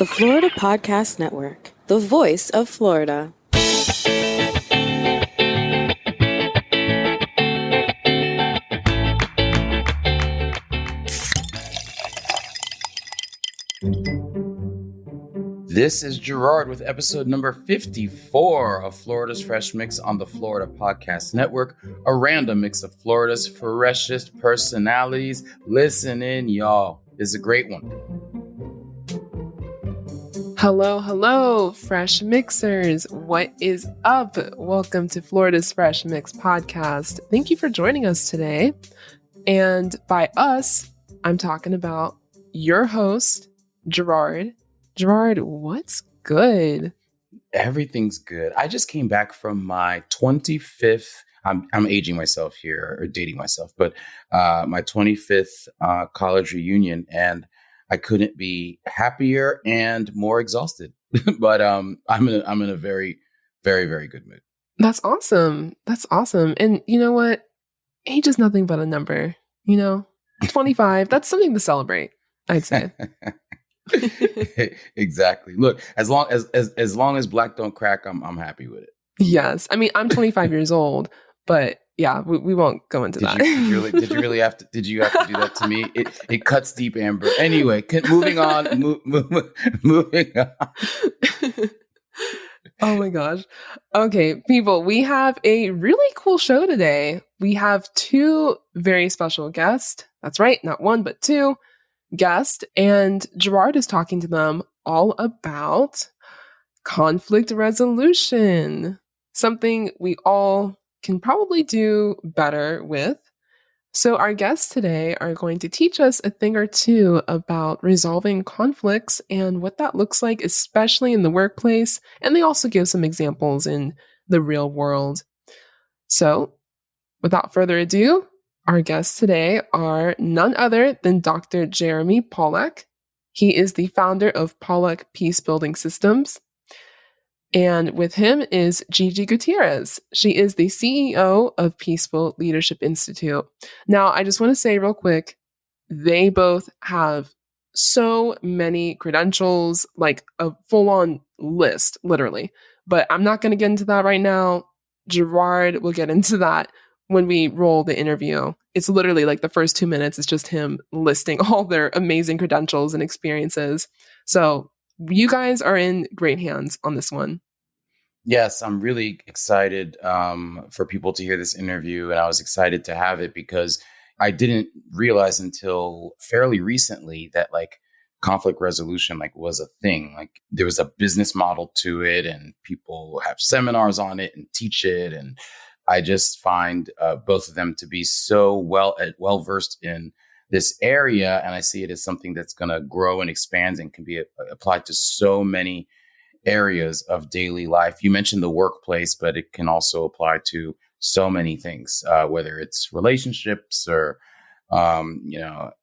The Florida Podcast Network, the voice of Florida. This is Gerard with episode number 54 of Florida's Fresh Mix on the Florida Podcast Network, a random mix of Florida's freshest personalities. Listen in, y'all. It's a great one. Hello, Fresh Mixers. What is up? Welcome to Florida's Fresh Mix podcast. Thank you for joining us today. And by us, I'm talking about your host, Gerard. Gerard, what's good? Everything's good. I just came back from my 25th, I'm aging myself here or dating myself, but my 25th college reunion, and I couldn't be happier and more exhausted. But I'm in a very, very, very good mood. That's awesome. And you know what? Age is nothing but a number, 25. That's something to celebrate, I'd say. Exactly. Look, as long as black don't crack, I'm happy with it. Yes. I mean, I'm 25 years old, but yeah, we won't go into that. Did you have to do that to me? It cuts deep, Amber. Anyway, moving on. Moving on. Oh my gosh. Okay, people, we have a really cool show today. We have two very special guests. That's right, not one, but two guests. And Gerard is talking to them all about conflict resolution, something we all can probably do better with. So our guests today are going to teach us a thing or two about resolving conflicts and what that looks like, especially in the workplace. And they also give some examples in the real world. So without further ado, our guests today are none other than Dr. Jeremy Pollack. He is the founder of Pollack Peacebuilding Systems. And with him is Gigi Gutiérrez. She is the CEO of Peaceful Leadership Institute. Now, I just want to say real quick, they both have so many credentials, like a full-on list, literally. But I'm not going to get into that right now. Gerard will get into that when we roll the interview. It's literally like the first 2 minutes is just him listing all their amazing credentials and experiences. So you guys are in great hands on this one. Yes, I'm really excited for people to hear this interview. And I was excited to have it because I didn't realize until fairly recently that conflict resolution was a thing. There was a business model to it and people have seminars on it and teach it. And I just find both of them to be so well versed in this area. And I see it as something that's going to grow and expand and can be applied to so many areas of daily life. You mentioned the workplace, but it can also apply to so many things, whether it's relationships or,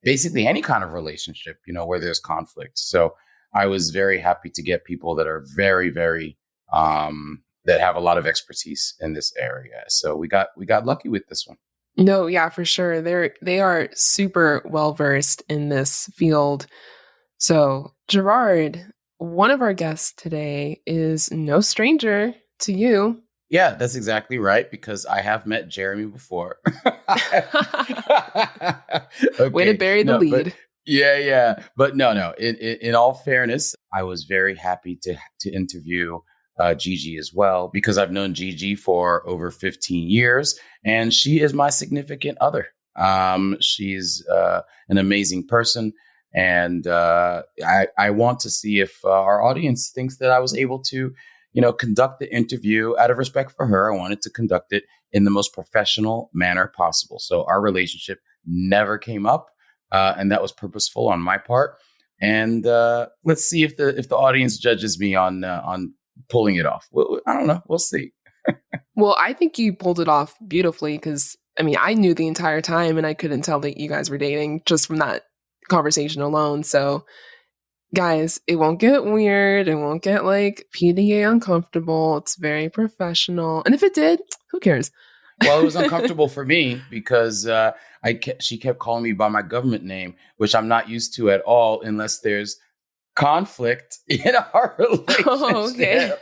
basically any kind of relationship, where there's conflict. So I was very happy to get people that are very, very, that have a lot of expertise in this area. So we got lucky with this one. No, yeah, for sure. They are super well versed in this field. So Gerard, one of our guests today is no stranger to you. Yeah, that's exactly right, because I have met Jeremy before. Okay. Way to bury the lead. But, yeah. But no. In all fairness, I was very happy to interview Gigi as well, because I've known Gigi for over 15 years, and she is my significant other. She's an amazing person. And I want to see if our audience thinks that I was able to, conduct the interview out of respect for her. I wanted to conduct it in the most professional manner possible. So our relationship never came up, and that was purposeful on my part. And let's see if the audience judges me on pulling it off. Well, I don't know. We'll see. Well, I think you pulled it off beautifully because, I knew the entire time and I couldn't tell that you guys were dating just from that conversation alone. So guys, it won't get weird. It won't get PDA uncomfortable. It's very professional. And if it did, who cares? Well, it was uncomfortable for me because she kept calling me by my government name, which I'm not used to at all unless there's conflict in our relationship. Oh, okay.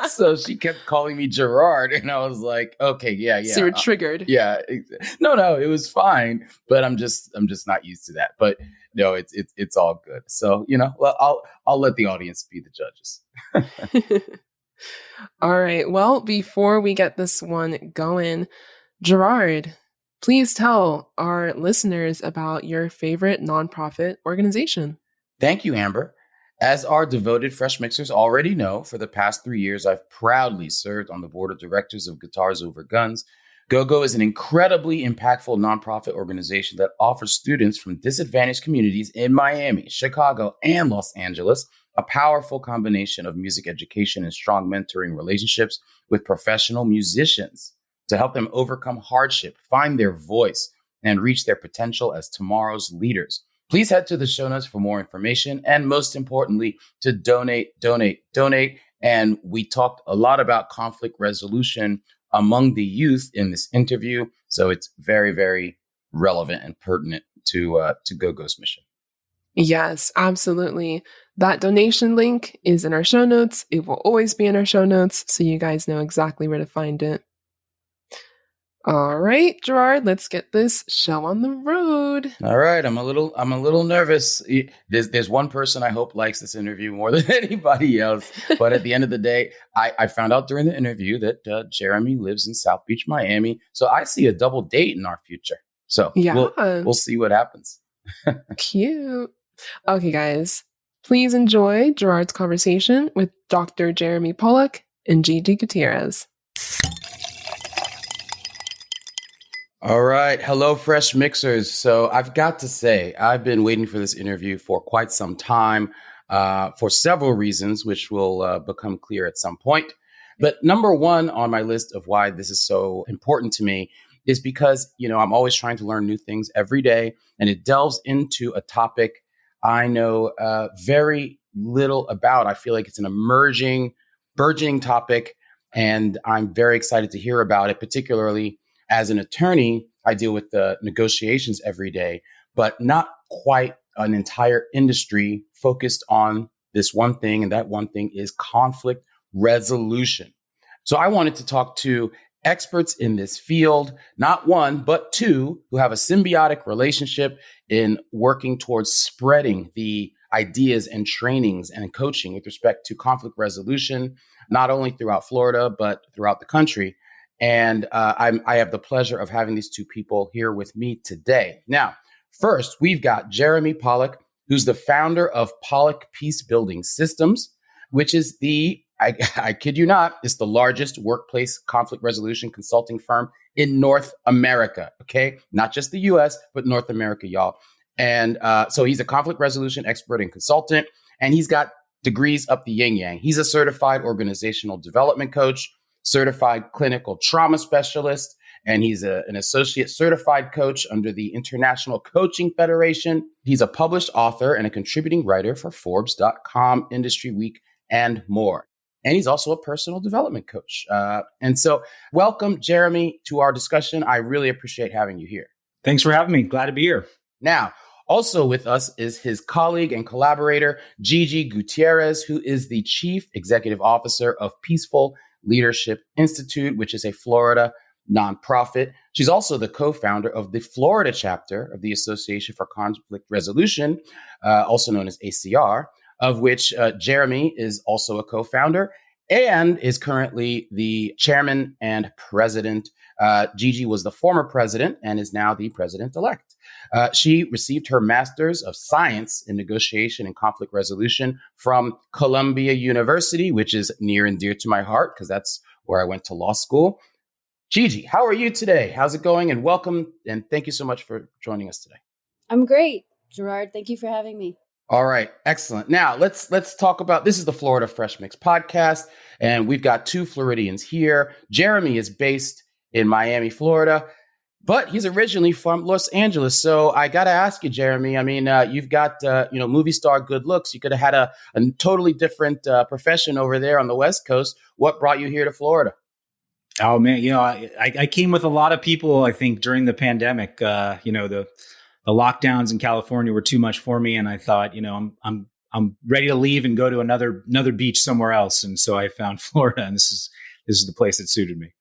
So she kept calling me Gerard, and I was like, okay, yeah. So you're triggered. Yeah. No, it was fine, but I'm just not used to that. But no, it's all good. So, well, I'll let the audience be the judges. All right. Well, before we get this one going, Gerard, please tell our listeners about your favorite nonprofit organization. Thank you, Amber. As our devoted Fresh Mixers already know, for the past 3 years, I've proudly served on the board of directors of Guitars Over Guns. GoGo is an incredibly impactful nonprofit organization that offers students from disadvantaged communities in Miami, Chicago, and Los Angeles a powerful combination of music education and strong mentoring relationships with professional musicians to help them overcome hardship, find their voice, and reach their potential as tomorrow's leaders. Please head to the show notes for more information and, most importantly, to donate. And we talked a lot about conflict resolution among the youth in this interview, so it's very, very relevant and pertinent to GoGo's mission. Yes, absolutely. That donation link is in our show notes. It will always be in our show notes, so you guys know exactly where to find it. All right, Gerard, let's get this show on the road. All right, I'm a little nervous. There's one person I hope likes this interview more than anybody else. But at the end of the day, I found out during the interview that Jeremy lives in South Beach, Miami. So I see a double date in our future. So yeah, we'll see what happens. Cute. Okay, guys, please enjoy Gerard's conversation with Dr. Jeremy Pollack and Gigi Gutiérrez. All right. Hello, Fresh Mixers. So I've got to say, I've been waiting for this interview for quite some time for several reasons, which will become clear at some point. But number one on my list of why this is so important to me is because, I'm always trying to learn new things every day, and it delves into a topic I know very little about. I feel like it's an burgeoning topic, and I'm very excited to hear about it, particularly as an attorney. I deal with the negotiations every day, but not quite an entire industry focused on this one thing. And that one thing is conflict resolution. So I wanted to talk to experts in this field, not one, but two, who have a symbiotic relationship in working towards spreading the ideas and trainings and coaching with respect to conflict resolution, not only throughout Florida, but throughout the country. And I have the pleasure of having these two people here with me today. Now, first, we've got Jeremy Pollack, who's the founder of Pollack Peacebuilding Systems, which is I kid you not, it's the largest workplace conflict resolution consulting firm in North America. Okay, not just the US, but North America, y'all. And so he's a conflict resolution expert and consultant, and he's got degrees up the yin yang. He's a certified organizational development coach, certified clinical trauma specialist, and he's an associate certified coach under the International Coaching Federation. He's a published author and a contributing writer for Forbes.com, Industry Week, and more. And he's also a personal development coach. And so welcome, Jeremy, to our discussion. I really appreciate having you here. Thanks for having me. Glad to be here. Now, also with us is his colleague and collaborator, Gigi Gutiérrez, who is the Chief Executive Officer of Peaceful Leadership Institute, which is a Florida nonprofit. She's also the co-founder of the Florida chapter of the Association for Conflict Resolution, also known as ACR, of which Jeremy is also a co-founder and is currently the chairman and president. Gigi was the former president and is now the president-elect. She received her Master's of Science in Negotiation and Conflict Resolution from Columbia University, which is near and dear to my heart because that's where I went to law school. Gigi, how are you today? How's it going? And welcome. And thank you so much for joining us today. I'm great, Gerard. Thank you for having me. All right. Excellent. Now let's talk about, this is the Florida Fresh Mix podcast, and we've got two Floridians here. Jeremy is based in Miami, Florida, but he's originally from Los Angeles. So I got to ask you, Jeremy, I mean, you've got, movie star good looks. You could have had a totally different profession over there on the West Coast. What brought you here to Florida? Oh, man, I came with a lot of people, I think, during the pandemic. The lockdowns in California were too much for me. And I thought, I'm I'm ready to leave and go to another beach somewhere else. And so I found Florida, and this is the place that suited me.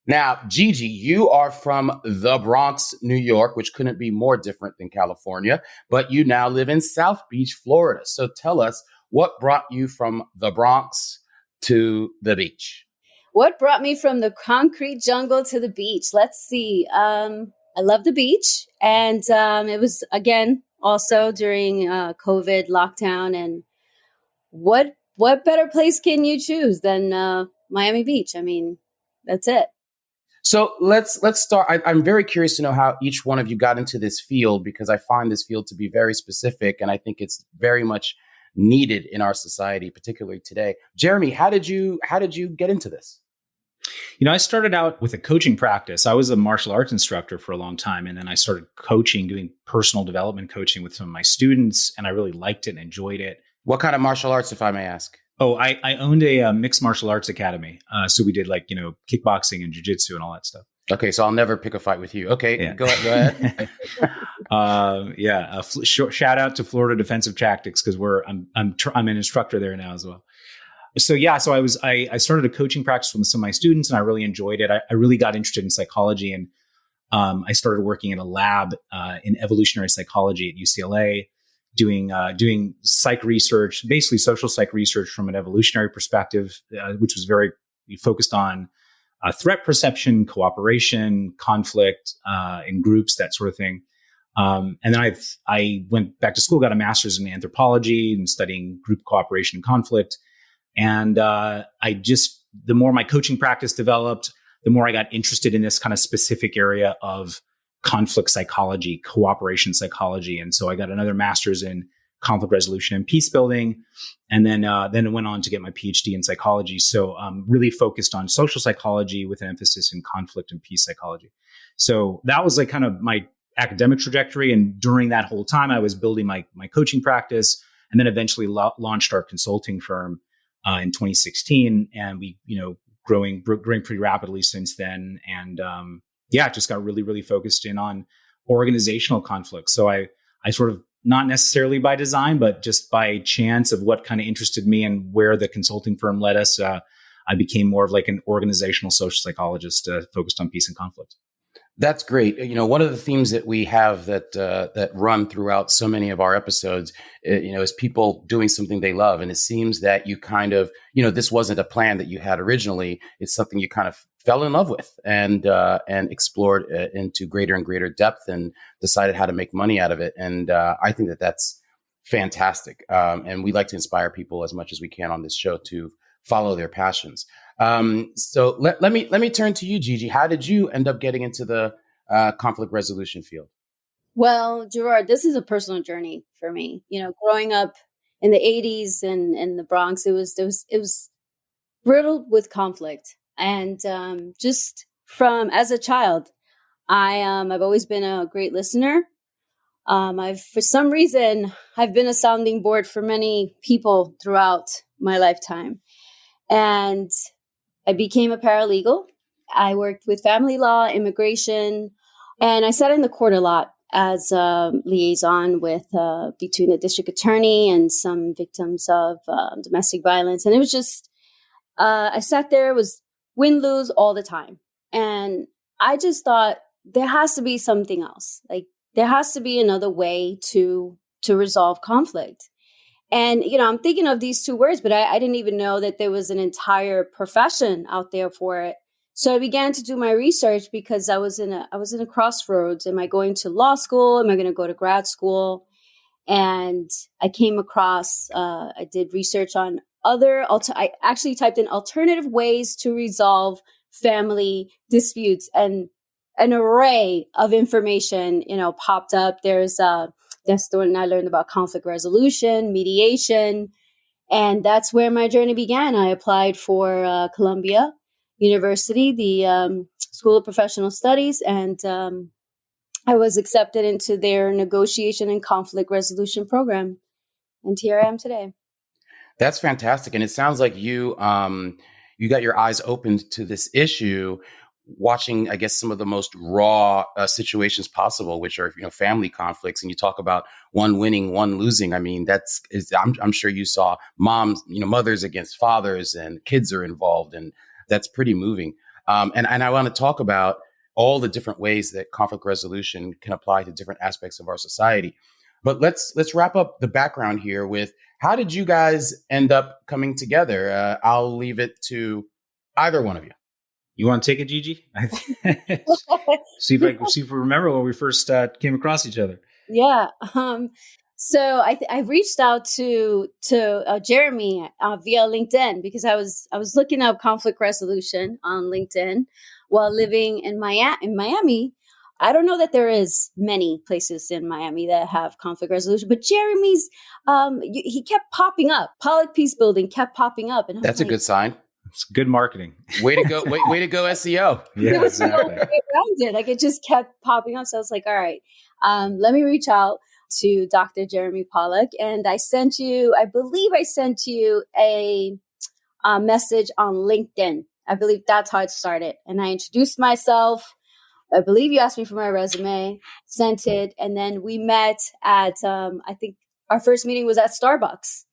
Now, Gigi, you are from the Bronx, New York, which couldn't be more different than California, but you now live in South Beach, Florida. So tell us, what brought you from the Bronx to the beach? What brought me from the concrete jungle to the beach? Let's see. I love the beach. And it was, again, also during COVID lockdown. And what better place can you choose than Miami Beach? I mean, that's it. So let's start. I'm very curious to know how each one of you got into this field, because I find this field to be very specific, and I think it's very much needed in our society, particularly today. Jeremy, how did you get into this? I started out with a coaching practice. I was a martial arts instructor for a long time, and then I started coaching, doing personal development coaching with some of my students, and I really liked it and enjoyed it. What kind of martial arts, if I may ask? Oh, I owned a mixed martial arts academy. So we did kickboxing and jiu-jitsu and all that stuff. Okay, so I'll never pick a fight with you. Okay, yeah. Go ahead. Shout out to Florida Defensive Tactics, because I'm an instructor there now as well. So I started a coaching practice with some of my students, and I really enjoyed it. I really got interested in psychology, and I started working in a lab in evolutionary psychology at UCLA. Doing psych research, basically social psych research from an evolutionary perspective, which was very focused on threat perception, cooperation, conflict in groups, that sort of thing. And then I went back to school, got a master's in anthropology and studying group cooperation and conflict. And the more my coaching practice developed, the more I got interested in this kind of specific area of conflict psychology, cooperation psychology. And so I got another master's in conflict resolution and peacebuilding. And then it went on to get my PhD in psychology. So really focused on social psychology with an emphasis in conflict and peace psychology. So that was like kind of my academic trajectory. And during that whole time, I was building my coaching practice, and then eventually launched our consulting firm in 2016. And we, growing pretty rapidly since then. And just got really, really focused in on organizational conflict. So I sort of, not necessarily by design, but just by chance of what kind of interested me and where the consulting firm led us, I became more of like an organizational social psychologist focused on peace and conflict. That's great. One of the themes that we have that run throughout so many of our episodes, is people doing something they love. And it seems that you kind of, this wasn't a plan that you had originally. It's something you kind of fell in love with and explored into greater and greater depth, and decided how to make money out of it. And I think that that's fantastic. And we like to inspire people as much as we can on this show to follow their passions. So let me turn to you, Gigi. How did you end up getting into the conflict resolution field? Well, Gerard, this is a personal journey for me. Growing up in the 80s and in the Bronx, it was riddled with conflict. And just from as a child, I've always been a great listener. For some reason, I've been a sounding board for many people throughout my lifetime. And I became a paralegal. I worked with family law, immigration, and I sat in the court a lot as a liaison with between the district attorney and some victims of domestic violence. And it was just, I sat there, it was win-lose all the time. And I just thought there has to be something else. Like there has to be another way to resolve conflict. And, I'm thinking of these two words, but I didn't even know that there was an entire profession out there for it. So I began to do my research because I was in a crossroads. Am I going to law school? Am I going to go to grad school? And I came across, I did research on I actually typed in alternative ways to resolve family disputes, and an array of information, popped up. That's when I learned about conflict resolution, mediation, and that's where my journey began. I applied for Columbia University, the School of Professional Studies, and I was accepted into their negotiation and conflict resolution program. And here I am today. That's fantastic. And it sounds like you got your eyes opened to this issue watching, I guess, some of the most raw situations possible, which are, family conflicts. And you talk about one winning, one losing. I mean, I'm sure you saw moms, mothers against fathers, and kids are involved. And that's pretty moving. And I want to talk about all the different ways that conflict resolution can apply to different aspects of our society. But let's wrap up the background here with, how did you guys end up coming together? I'll leave it to either one of you. You want to take it, Gigi? see if we remember when we first came across each other. Yeah. So I reached out to Jeremy via LinkedIn, because I was looking up conflict resolution on LinkedIn while living in Miami. I don't know that there is many places in Miami that have conflict resolution, but Jeremy's, he kept popping up. Pollack Peacebuilding kept popping up. And that's a good sign. It's good marketing. Way to go. Way to go, SEO. Yeah, exactly. No way around it. Like, it just kept popping up. So I was like, all right, let me reach out to Dr. Jeremy Pollack. And I believe I sent you a message on LinkedIn. I believe that's how it started. And I introduced myself. I believe you asked me for my resume, sent it, and then we met at, I think our first meeting was at Starbucks.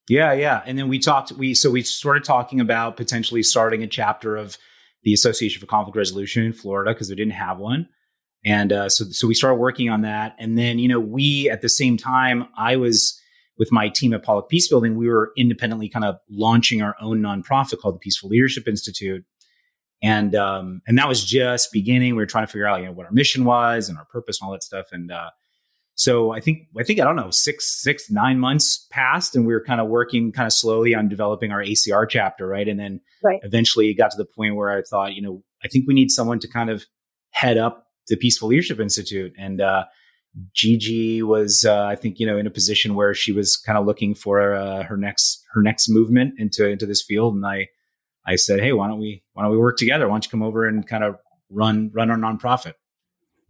Yeah. And then we started talking about potentially starting a chapter of the Association for Conflict Resolution in Florida, because we didn't have one. And so we started working on that. And then, we, at the same time, I was with my team at Pollack Peacebuilding, we were independently kind of launching our own nonprofit called the Peaceful Leadership Institute. And that was just beginning. We were trying to figure out, what our mission was and our purpose and all that stuff. And so I think, I don't know, 9 months passed, and we were kind of working kind of slowly on developing our ACR chapter. Right. And then eventually it got to the point where I thought, I think we need someone to kind of head up the Peaceful Leadership Institute. And Gigi was, I think, in a position where she was kind of looking for her next movement into this field. And I said, hey, why don't we work together? Why don't you come over and kind of run our nonprofit?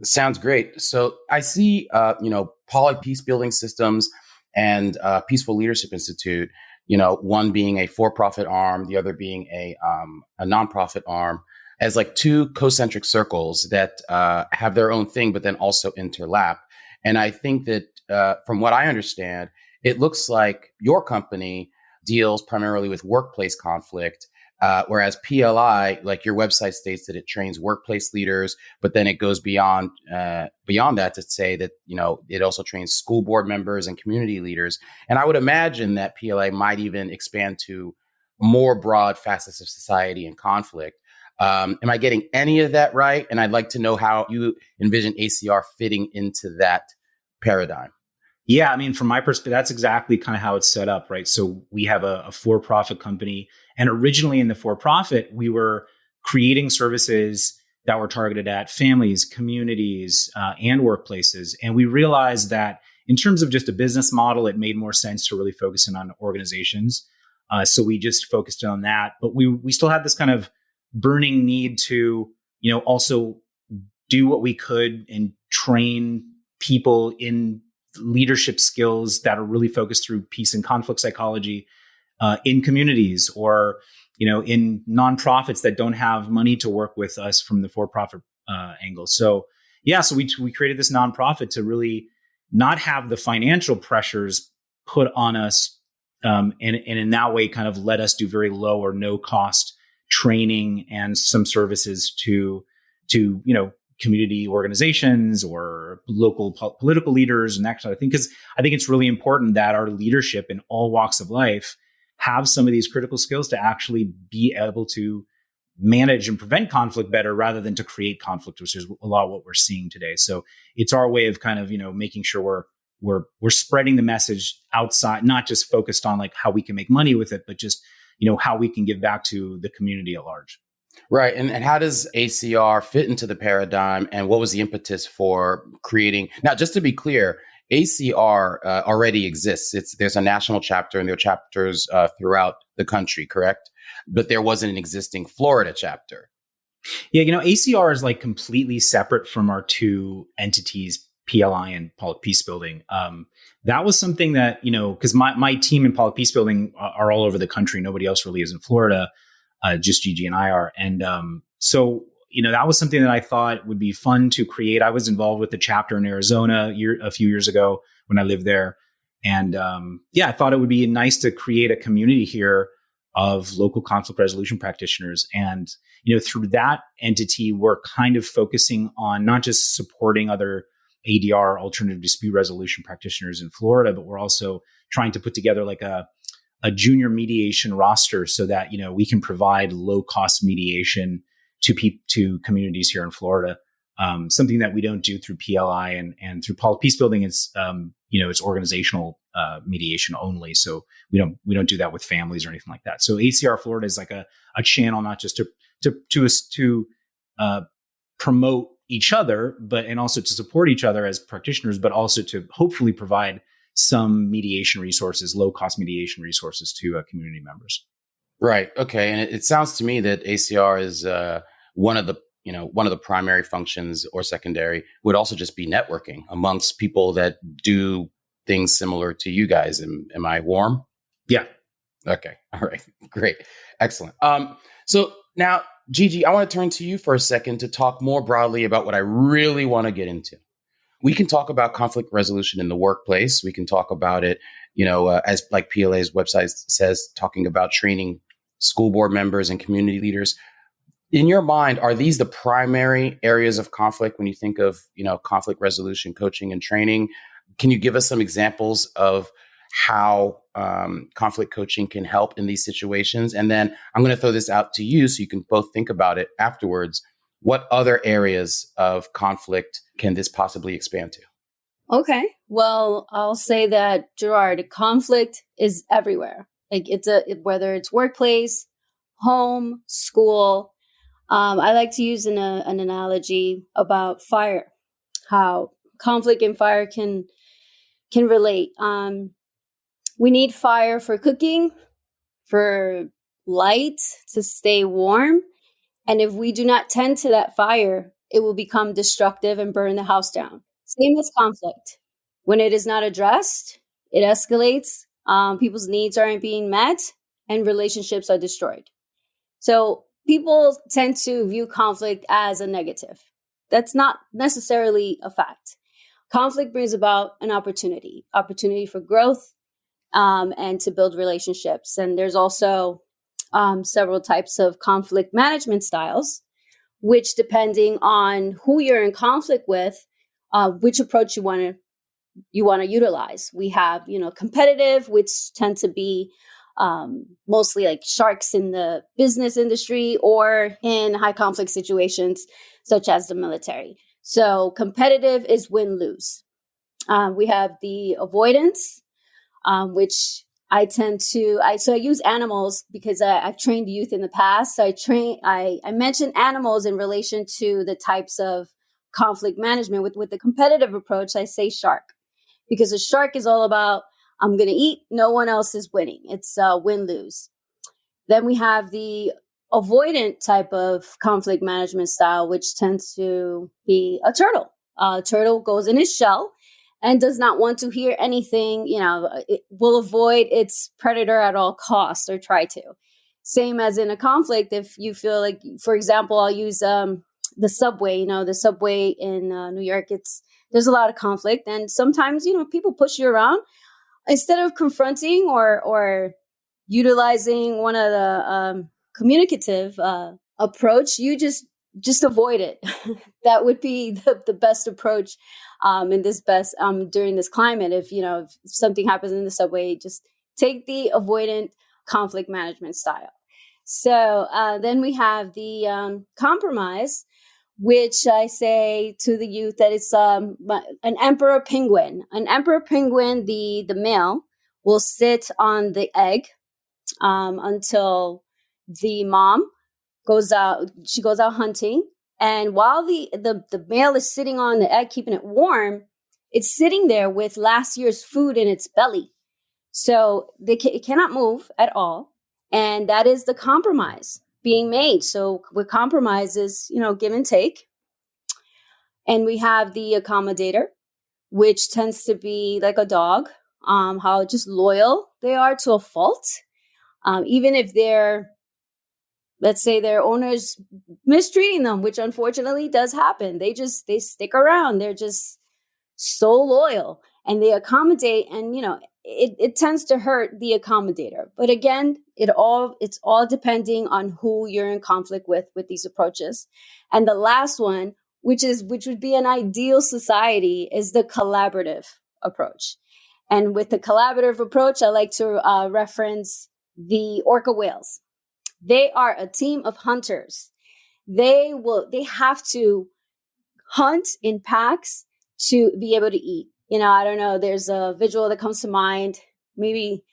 Sounds great. So I see, Pollack Peacebuilding Systems and Peaceful Leadership Institute, one being a for-profit arm, the other being a nonprofit arm, as like two concentric circles that have their own thing, but then also interlap. And I think that from what I understand, it looks like your company deals primarily with workplace conflict, whereas PLI, like your website states that it trains workplace leaders, but then it goes beyond that to say that, it also trains school board members and community leaders. And I would imagine that PLI might even expand to more broad facets of society and conflict. Am I getting any of that right? And I'd like to know how you envision ACR fitting into that paradigm. Yeah, I mean, from my perspective, that's exactly kind of how it's set up, right? So we have a for-profit company, and originally in the for-profit, we were creating services that were targeted at families, communities, and workplaces. And we realized that in terms of just a business model, it made more sense to really focus in on organizations. So we just focused on that. But we still had this kind of burning need to, also do what we could and train people in leadership skills that are really focused through peace and conflict psychology in communities, or in nonprofits that don't have money to work with us from the for-profit angle. So we created this nonprofit to really not have the financial pressures put on us, and in that way kind of let us do very low or no cost training and some services to community organizations or local political leaders and that kind of thing. Because I think it's really important that our leadership in all walks of life have some of these critical skills to actually be able to manage and prevent conflict better rather than to create conflict, which is a lot of what we're seeing today. So it's our way of kind of, making sure we're spreading the message outside, not just focused on like how we can make money with it, but just, how we can give back to the community at large. Right. And how does ACR fit into the paradigm, and what was the impetus for creating? Now, just to be clear, ACR already exists. There's a national chapter, and there are chapters throughout the country, correct? But there wasn't an existing Florida chapter. Yeah, ACR is like completely separate from our two entities, PLI and Pollack Peacebuilding. That was something that, because my team in Pollack Peacebuilding are all over the country. Nobody else really is in Florida. Just Gigi and I are. And so that was something that I thought would be fun to create. I was involved with the chapter in Arizona a few years ago when I lived there. And I thought it would be nice to create a community here of local conflict resolution practitioners. And, through that entity, we're kind of focusing on not just supporting other ADR, alternative dispute resolution practitioners in Florida, but we're also trying to put together like a junior mediation roster so that, we can provide low cost mediation to communities here in Florida. Something that we don't do through PLI and through Peacebuilding is, it's organizational mediation only. So we don't do that with families or anything like that. So ACR Florida is like a channel, not just to promote each other, and also to support each other as practitioners, but also to hopefully provide some mediation resources, low cost mediation resources to community members. Right. Okay. And it sounds to me that ACR is one of the primary functions, or secondary would also just be networking amongst people that do things similar to you guys. Am I warm? Yeah. Okay. All right. Great. Excellent. So now, Gigi, I want to turn to you for a second to talk more broadly about what I really want to get into. We can talk about conflict resolution in the workplace. We can talk about it, as like PLA's website says, talking about training school board members and community leaders. In your mind, are these the primary areas of conflict when you think of, conflict resolution, coaching and training? Can you give us some examples of how conflict coaching can help in these situations? And then I'm going to throw this out to you so you can both think about it afterwards. What other areas of conflict can this possibly expand to? Okay. Well, I'll say that, Gerard, conflict is everywhere. Like whether it's workplace, home, school. I like to use an analogy about fire, how conflict and fire can relate. We need fire for cooking, for light to stay warm. And if we do not tend to that fire, it will become destructive and burn the house down. Same as conflict. When it is not addressed, it escalates. People's needs aren't being met and relationships are destroyed. So people tend to view conflict as a negative. That's not necessarily a fact. Conflict brings about an opportunity for growth, and to build relationships. And there's also several types of conflict management styles, which, depending on who you're in conflict with, which approach you want to utilize. We have, competitive, which tend to be mostly like sharks in the business industry or in high conflict situations, such as the military. So competitive is win-lose. We have the avoidance, which I use animals because I've trained youth in the past. So I mentioned animals in relation to the types of conflict management. With the competitive approach, I say shark, because a shark is all about, I'm going to eat, no one else is winning. It's win-lose. Then we have the avoidant type of conflict management style, which tends to be a turtle. A turtle goes in its shell and does not want to hear anything. It will avoid its predator at all costs, or try to. Same as in a conflict, if you feel like, for example, I'll use the subway. The subway in New York, there's a lot of conflict, and sometimes people push you around. Instead of confronting or utilizing one of the communicative approach, you just avoid it. That would be the best approach during this climate. If something happens in the subway, just take the avoidant conflict management style. So then we have the compromise, which I say to the youth that it's an emperor penguin. An emperor penguin, the male, will sit on the egg until the mom goes out. She goes out hunting, and while the male is sitting on the egg, keeping it warm, it's sitting there with last year's food in its belly, so it cannot move at all. And that is the compromise being made. So with compromises, give and take. And we have the accommodator, which tends to be like a dog, how just loyal they are to a fault. Even if they're let's say their owner's mistreating them, which unfortunately does happen. They stick around. They're just so loyal and they accommodate, and it tends to hurt the accommodator. But again, it's all depending on who you're in conflict with these approaches. And the last one, which would be an ideal society, is the collaborative approach. And with the collaborative approach, I like to reference the orca whales. They are a team of hunters. They have to hunt in packs to be able to eat. I don't know, there's a visual that comes to mind, maybe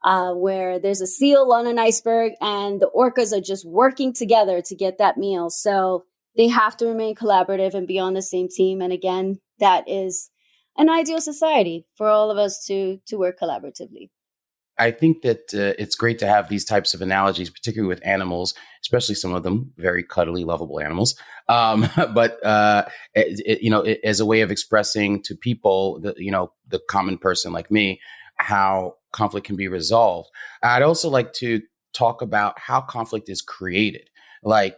where there's a seal on an iceberg and the orcas are just working together to get that meal. So they have to remain collaborative and be on the same team. And again, that is an ideal society for all of us to work collaboratively. I think that it's great to have these types of analogies, particularly with animals, especially some of them very cuddly, lovable animals. But as a way of expressing to people, the common person like me, how conflict can be resolved. I'd also like to talk about how conflict is created. Like,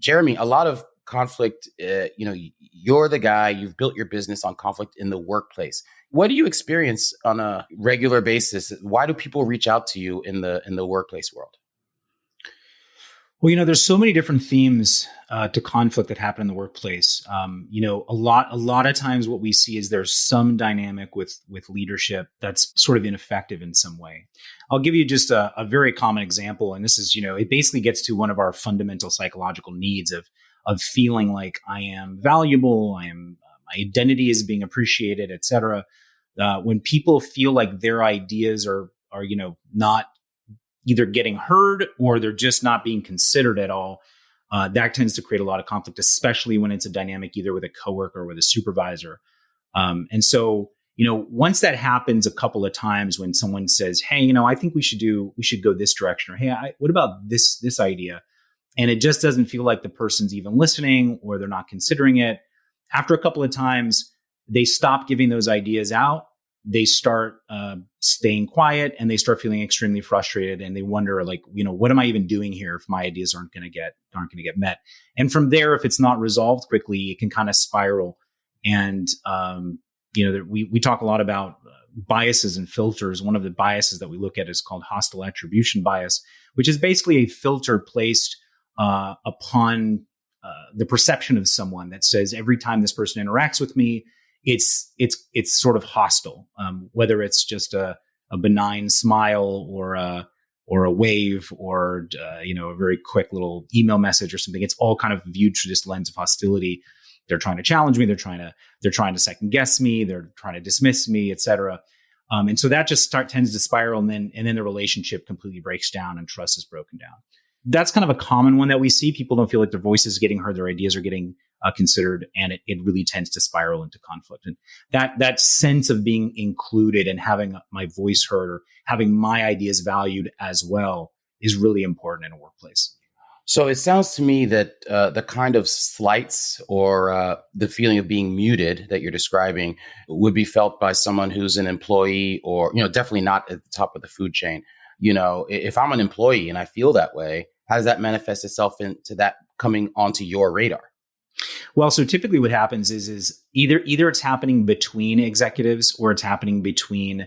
Jeremy, a lot of conflict, you're the guy, you've built your business on conflict in the workplace. What do you experience on a regular basis? Why do people reach out to you in the workplace world? Well, there's so many different themes to conflict that happen in the workplace. A lot of times what we see is there's some dynamic with leadership that's sort of ineffective in some way. I'll give you just a very common example. And this is, it basically gets to one of our fundamental psychological needs of feeling like I am valuable, my identity is being appreciated, et cetera. When people feel like their ideas are not either getting heard or they're just not being considered at all, that tends to create a lot of conflict, especially when it's a dynamic either with a coworker or with a supervisor. And so, once that happens a couple of times, when someone says, "Hey, I think we should go this direction," or "Hey, what about this idea?" And it just doesn't feel like the person's even listening or they're not considering it. After a couple of times, they stop giving those ideas out. They start staying quiet and they start feeling extremely frustrated. And they wonder, like, what am I even doing here if my ideas aren't going to get met? And from there, if it's not resolved quickly, it can kind of spiral. And, we talk a lot about biases and filters. One of the biases that we look at is called hostile attribution bias, which is basically a filter placed upon the perception of someone that says every time this person interacts with me, it's sort of hostile, whether it's just a benign smile or a wave or a very quick little email message or something. It's all kind of viewed through this lens of hostility. They're trying to challenge me. They're trying to second guess me. They're trying to dismiss me, et cetera. And so that just tends to spiral, and then the relationship completely breaks down and trust is broken down. That's kind of a common one that we see. People don't feel like their voice is getting heard, their ideas are getting considered, and it really tends to spiral into conflict. And that sense of being included and having my voice heard or having my ideas valued as well is really important in a workplace. So it sounds to me that the kind of slights or the feeling of being muted that you're describing would be felt by someone who's an employee or, definitely not at the top of the food chain. If I'm an employee and I feel that way, how does that manifest itself into that coming onto your radar? Well, so typically what happens is either it's happening between executives or it's happening between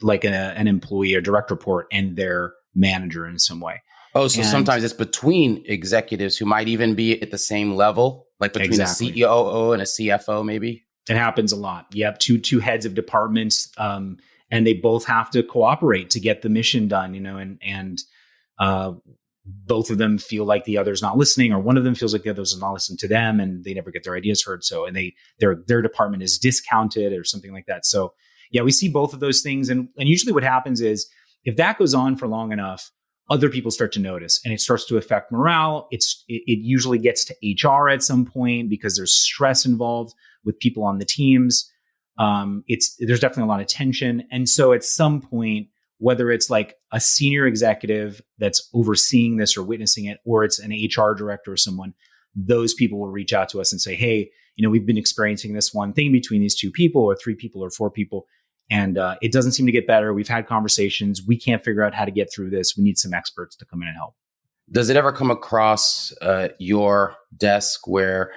like an employee or direct report and their manager in some way. Oh, so sometimes it's between executives who might even be at the same level, like between a COO and a CFO, maybe? It happens a lot. Yep, two heads of departments, and they both have to cooperate to get the mission done, and both of them feel like the other's not listening, or one of them feels like the other's not listening to them, and they never get their ideas heard. So, and their department is discounted or something like that. So, yeah, we see both of those things, and usually what happens is if that goes on for long enough, other people start to notice, and it starts to affect morale. It usually gets to HR at some point because there's stress involved with people on the teams. There's definitely a lot of tension, and so at some point, whether it's like a senior executive that's overseeing this or witnessing it, or it's an HR director or someone, those people will reach out to us and say, "Hey, we've been experiencing this one thing between these two people or three people or four people. And it doesn't seem to get better. We've had conversations. We can't figure out how to get through this. We need some experts to come in and help." Does it ever come across your desk where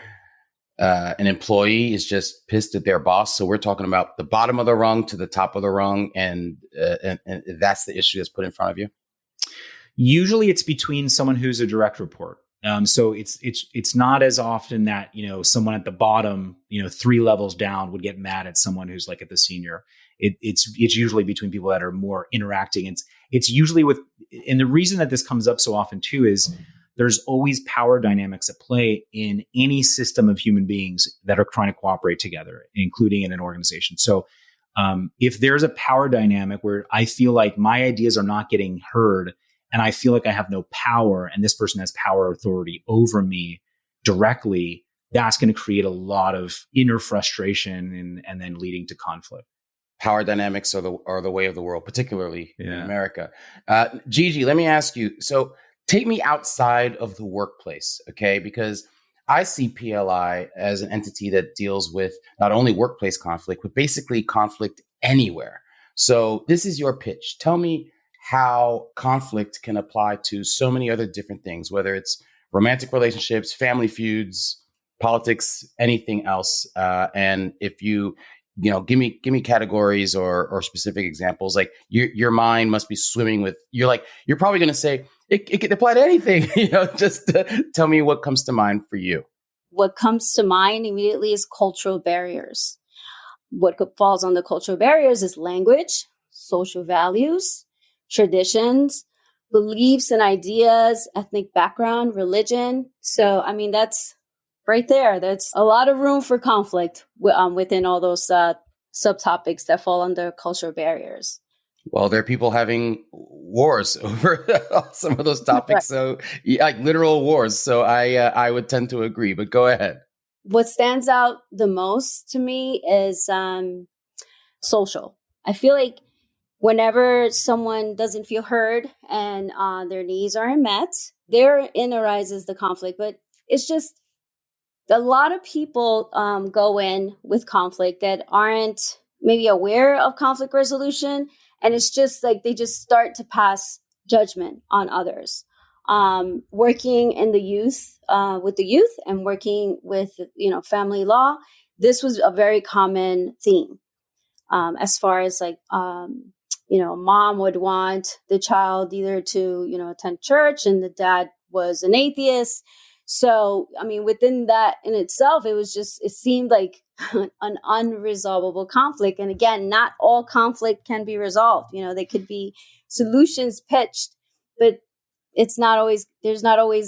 an employee is just pissed at their boss? So we're talking about the bottom of the rung to the top of the rung, and that's the issue that's put in front of you? Usually it's between someone who's a direct report. So it's not as often that, someone at the bottom, 3 levels down would get mad at someone who's like at the senior. It's usually between people that are more interacting. It's usually and the reason that this comes up so often too is there's always power dynamics at play in any system of human beings that are trying to cooperate together, including in an organization. So if there's a power dynamic where I feel like my ideas are not getting heard, and I feel like I have no power, and this person has power authority over me directly, that's going to create a lot of inner frustration and then leading to conflict. Power dynamics are the way of the world, particularly in America. Gigi, let me ask you. So take me outside of the workplace, okay? Because I see PLI as an entity that deals with not only workplace conflict, but basically conflict anywhere. So this is your pitch. Tell me how conflict can apply to so many other different things, whether it's romantic relationships, family feuds, politics, anything else. And if you give me categories or specific examples, like your mind must be swimming with, you're probably going to say it can apply to anything, just tell me what comes to mind for you. What comes to mind immediately is cultural barriers. What falls on the cultural barriers is language, social values, traditions, beliefs and ideas, ethnic background, religion. So, that's right there. That's a lot of room for conflict within all those subtopics that fall under cultural barriers. Well, there are people having wars over some of those topics. Right. So, like literal wars. So I would tend to agree, but go ahead. What stands out the most to me is social. I feel like whenever someone doesn't feel heard and their needs aren't met, therein arises the conflict. But it's just a lot of people go in with conflict that aren't maybe aware of conflict resolution. And it's just like they just start to pass judgment on others. Working in the youth, with the youth and working with, family law, this was a very common theme as far as like, mom would want the child either to, attend church, and the dad was an atheist. So, within that in itself, it seemed like an unresolvable conflict. And again, not all conflict can be resolved. They could be solutions pitched, but there's not always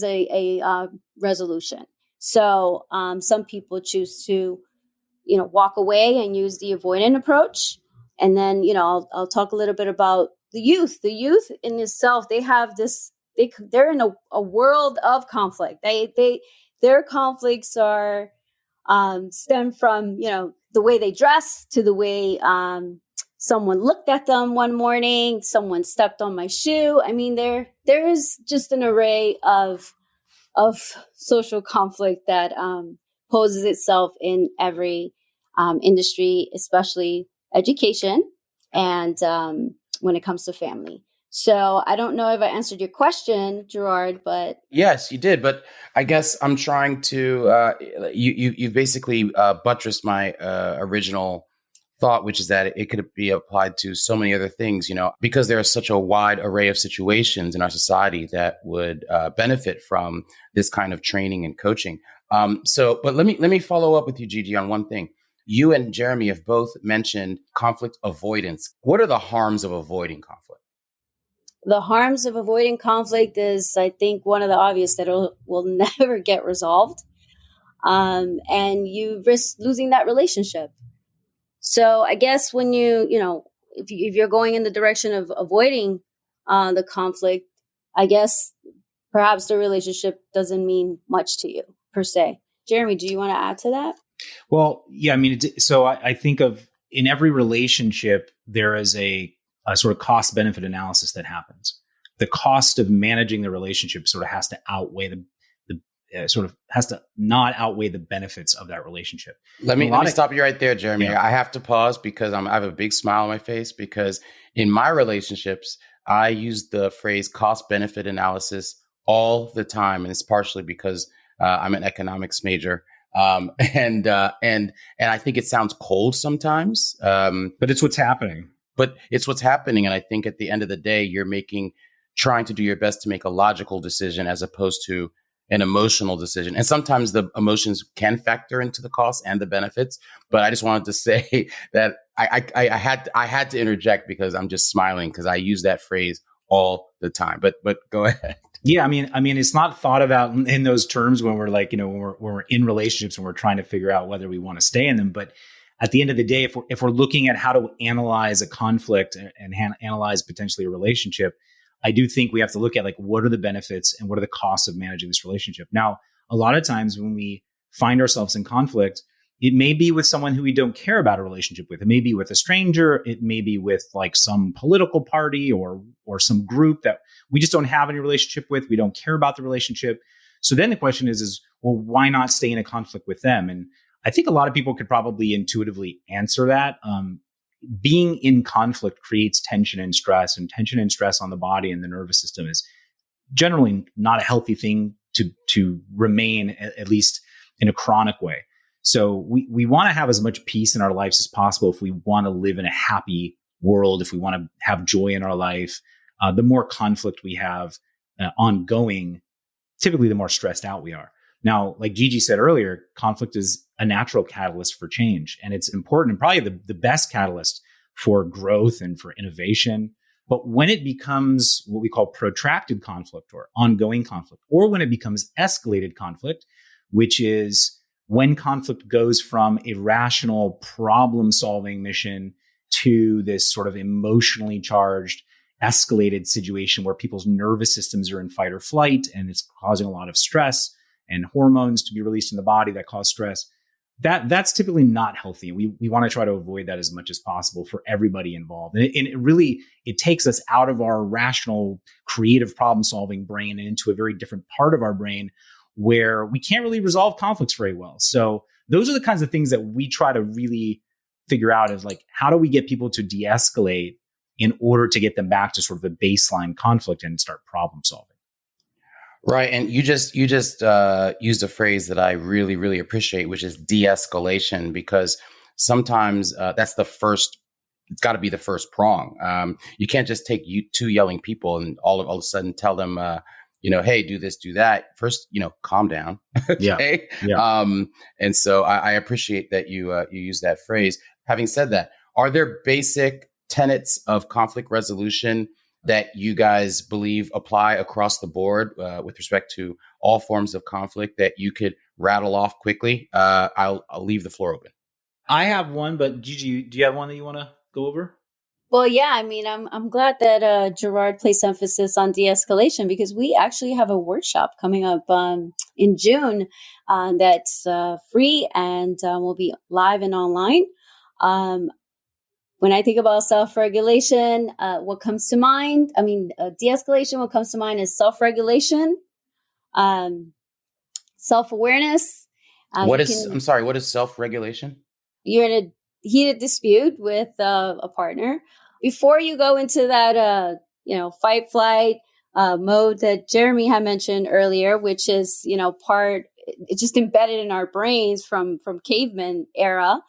a resolution. So, some people choose to, walk away and use the avoidant approach. And then, I'll talk a little bit about the youth. The youth in itself, they have this, they're in a world of conflict. Their conflicts are stem from, the way they dress to the way someone looked at them one morning, someone stepped on my shoe. There is just an array of social conflict that poses itself in every industry, especially education, and when it comes to family. So I don't know if I answered your question, Gerard, but yes, you did. But I guess I'm trying to you basically buttressed my original thought, which is that it could be applied to so many other things, because there is such a wide array of situations in our society that would benefit from this kind of training and coaching. But let me follow up with you, Gigi, on one thing. You and Jeremy have both mentioned conflict avoidance. What are the harms of avoiding conflict? The harms of avoiding conflict is, I think, one of the obvious that will never get resolved. And you risk losing that relationship. So I guess when if you're going in the direction of avoiding the conflict, I guess perhaps the relationship doesn't mean much to you per se. Jeremy, do you want to add to that? Well, yeah, so I think of in every relationship, there is a sort of cost benefit analysis that happens. The cost of managing the relationship sort of has to outweigh has to not outweigh the benefits of that relationship. Let me stop you right there, Jeremy. Yeah. I have to pause because I have a big smile on my face, because in my relationships, I use the phrase cost benefit analysis all the time, and it's partially because I'm an economics major, and I think it sounds cold sometimes, But it's what's happening. but it's what's happening. And I think at the end of the day, trying to do your best to make a logical decision as opposed to an emotional decision. And sometimes the emotions can factor into the costs and the benefits. But I just wanted to say that I had to interject because I'm just smiling because I use that phrase all the time. But go ahead. Yeah, I mean, it's not thought about in those terms when we're like, when we're in relationships and we're trying to figure out whether we want to stay in them. But at the end of the day, if we're looking at how to analyze a conflict and analyze potentially a relationship, I do think we have to look at like, what are the benefits and what are the costs of managing this relationship? Now, a lot of times when we find ourselves in conflict, it may be with someone who we don't care about a relationship with. It may be with a stranger. It may be with like some political party or some group that we just don't have any relationship with. We don't care about the relationship. So then the question is, well, why not stay in a conflict with them? And I think a lot of people could probably intuitively answer that. Being in conflict creates tension and stress on the body and the nervous system is generally not a healthy thing to remain, at least in a chronic way. So we want to have as much peace in our lives as possible if we want to live in a happy world, if we want to have joy in our life. The more conflict we have ongoing, typically the more stressed out we are. Now, like Gigi said earlier, conflict is a natural catalyst for change, and it's important and probably the best catalyst for growth and for innovation. But when it becomes what we call protracted conflict or ongoing conflict, or when it becomes escalated conflict, which is when conflict goes from a rational problem-solving mission to this sort of emotionally charged, escalated situation where people's nervous systems are in fight or flight, and it's causing a lot of stress and hormones to be released in the body that cause stress, that's typically not healthy. We want to try to avoid that as much as possible for everybody involved. And it takes us out of our rational, creative problem-solving brain and into a very different part of our brain where we can't really resolve conflicts very well. So those are the kinds of things that we try to really figure out is like, how do we get people to de-escalate in order to get them back to sort of the baseline conflict and start problem solving? Right. And you just used a phrase that I really, really appreciate, which is de-escalation, because sometimes it's got to be the first prong. You can't just take two yelling people and all of a sudden tell them, hey, do this, do that. First, calm down. Okay. Yeah. And so I appreciate that you use that phrase. Having said that, are there basic tenets of conflict resolution that you guys believe apply across the board with respect to all forms of conflict that you could rattle off quickly? I'll leave the floor open. I have one, but Gigi, do you have one that you want to go over? Well, yeah, I mean, I'm glad that Gerard placed emphasis on de-escalation because we actually have a workshop coming up in June that's free and will be live and online. When I think about self-regulation, what comes to mind? I mean, de-escalation, what comes to mind is self-regulation, self-awareness. What is self-regulation? You're in a heated dispute with a partner. Before you go into that, fight, flight mode that Jeremy had mentioned earlier, which is, it's just embedded in our brains from caveman era.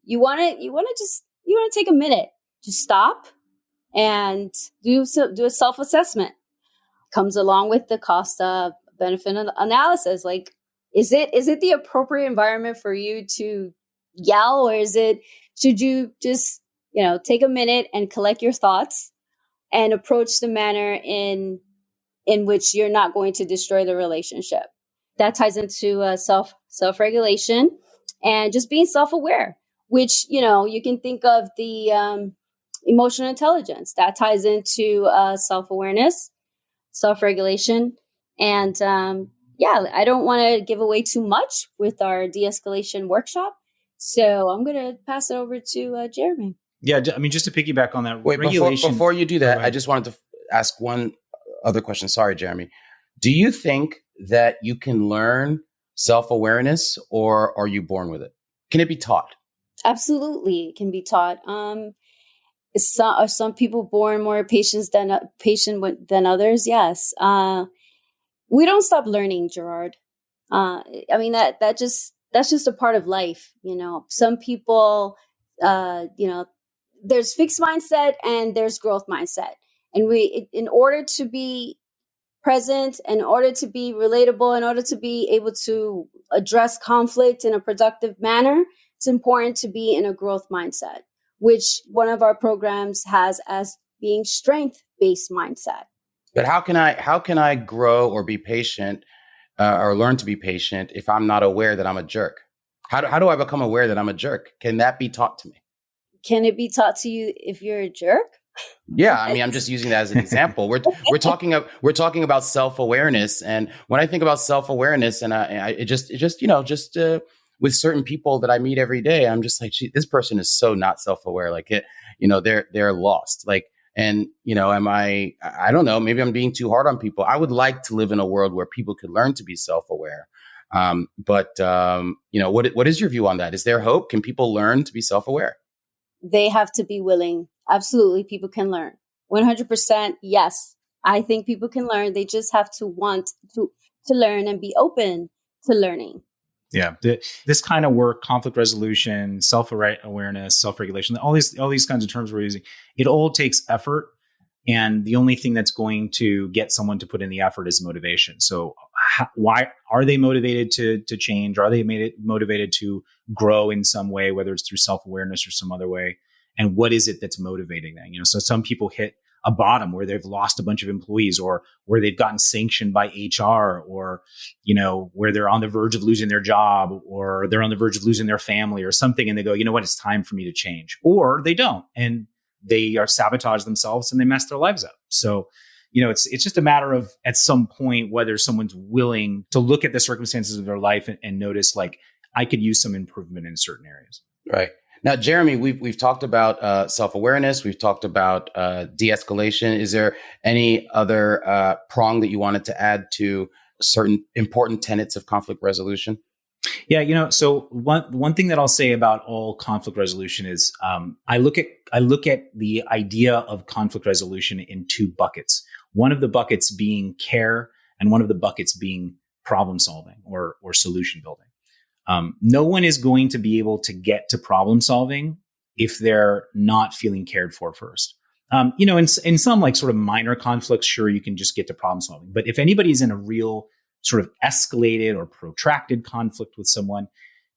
You want to take a minute to stop and do a self-assessment. Comes along with the cost benefit analysis. Like, is it the appropriate environment for you to yell, or should you just, take a minute and collect your thoughts and approach the manner in which you're not going to destroy the relationship? That ties into self-regulation and just being self-aware, which, you can think of the emotional intelligence that ties into self-awareness, self-regulation. And I don't want to give away too much with our de-escalation workshop. So I'm going to pass it over to Jeremy. Yeah, I mean, just to piggyback on that, wait, regulation. Before you do that, I just wanted to ask one other question. Sorry, Jeremy. Do you think that you can learn self-awareness, or are you born with it? Can it be taught? Absolutely, it can be taught. Are some people born more patient than others? Yes. we don't stop learning, Gerard. I mean, that's just a part of life. Some people, there's fixed mindset and there's growth mindset. And in order to be present, in order to be relatable, in order to be able to address conflict in a productive manner, it's important to be in a growth mindset, which one of our programs has as being strength-based mindset. But how can I grow or be patient or learn to be patient if I'm not aware that I'm a jerk? How do I become aware that I'm a jerk? Can that be taught to me? Can it be taught to you if you're a jerk? Yeah, I mean, I'm just using that as an example. We're talking about self-awareness, and when I think about self-awareness, and with certain people that I meet every day, I'm just like, this person is so not self-aware. Like they're lost. Like, and I don't know, maybe I'm being too hard on people. I would like to live in a world where people could learn to be self-aware. What is your view on that? Is there hope? Can people learn to be self-aware? They have to be willing. Absolutely. People can learn. 100%. Yes. I think people can learn. They just have to want to learn and be open to learning. Yeah. This kind of work, conflict resolution, self-awareness, self-regulation, all these kinds of terms we're using, it all takes effort. And the only thing that's going to get someone to put in the effort is motivation. So why are they motivated to change? Are they motivated to grow in some way, whether it's through self-awareness or some other way? And what is it that's motivating them? So some people hit a bottom where they've lost a bunch of employees, or where they've gotten sanctioned by HR, or, where they're on the verge of losing their job, or they're on the verge of losing their family or something. And they go, you know what, it's time for me to change. Or they don't. And they are sabotage themselves and they mess their lives up. So, it's just a matter of, at some point, whether someone's willing to look at the circumstances of their life and notice, like, I could use some improvement in certain areas. Right. Now, Jeremy, we've talked about self-awareness. We've talked about de-escalation. Is there any other prong that you wanted to add to certain important tenets of conflict resolution? Yeah, so one thing that I'll say about all conflict resolution is I look at the idea of conflict resolution in two buckets. One of the buckets being care, and one of the buckets being problem solving or solution building. No one is going to be able to get to problem solving if they're not feeling cared for first. In some like sort of minor conflicts, sure, you can just get to problem solving. But if anybody's in a real sort of escalated or protracted conflict with someone,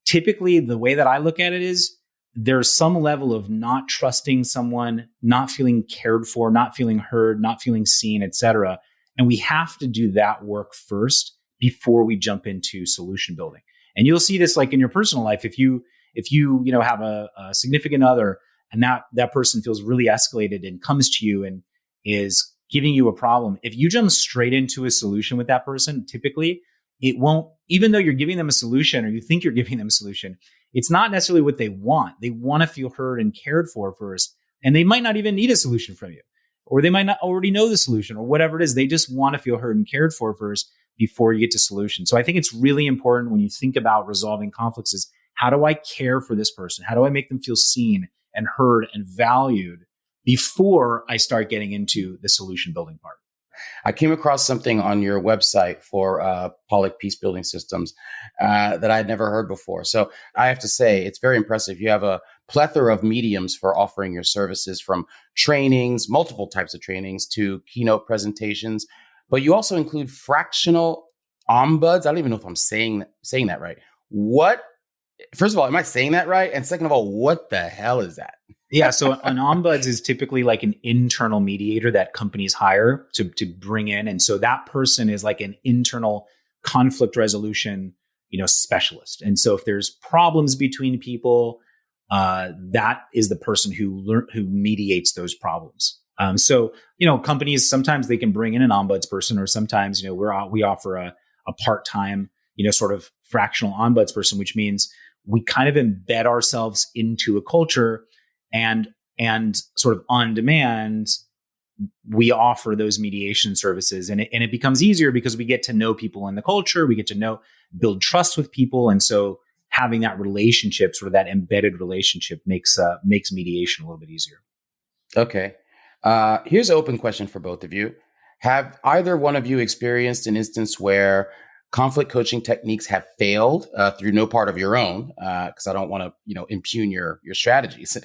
typically the way that I look at it is there's some level of not trusting someone, not feeling cared for, not feeling heard, not feeling seen, etc. And we have to do that work first before we jump into solution building. And you'll see this like in your personal life. If you have a significant other and that person feels really escalated and comes to you and is giving you a problem, if you jump straight into a solution with that person, typically it won't, even though you're giving them a solution or you think you're giving them a solution, it's not necessarily what they want. They want to feel heard and cared for first. And they might not even need a solution from you, or they might not already know the solution or whatever it is. They just want to feel heard and cared for first before you get to solution. So I think it's really important when you think about resolving conflicts is, how do I care for this person? How do I make them feel seen and heard and valued before I start getting into the solution building part? I came across something on your website for Pollack Peacebuilding Systems that I had never heard before. So I have to say, it's very impressive. You have a plethora of mediums for offering your services, from trainings, multiple types of trainings, to keynote presentations. But you also include fractional ombuds. I don't even know if I'm saying that right. First of all, am I saying that right? And second of all, what the hell is that? Yeah. So an ombuds is typically like an internal mediator that companies hire to bring in. And so that person is like an internal conflict resolution, specialist. And so if there's problems between people, that is the person who mediates those problems. So companies, sometimes they can bring in an ombuds person, or sometimes, we offer a part-time, sort of fractional ombuds person, which means we kind of embed ourselves into a culture, and sort of on demand, we offer those mediation services, and it becomes easier because we get to know people in the culture. We get to build trust with people. And so having that relationship, sort of that embedded relationship, makes mediation a little bit easier. Okay. Here's an open question for both of you. Have either one of you experienced an instance where conflict coaching techniques have failed through no part of your own? Because I don't want to, impugn your strategies.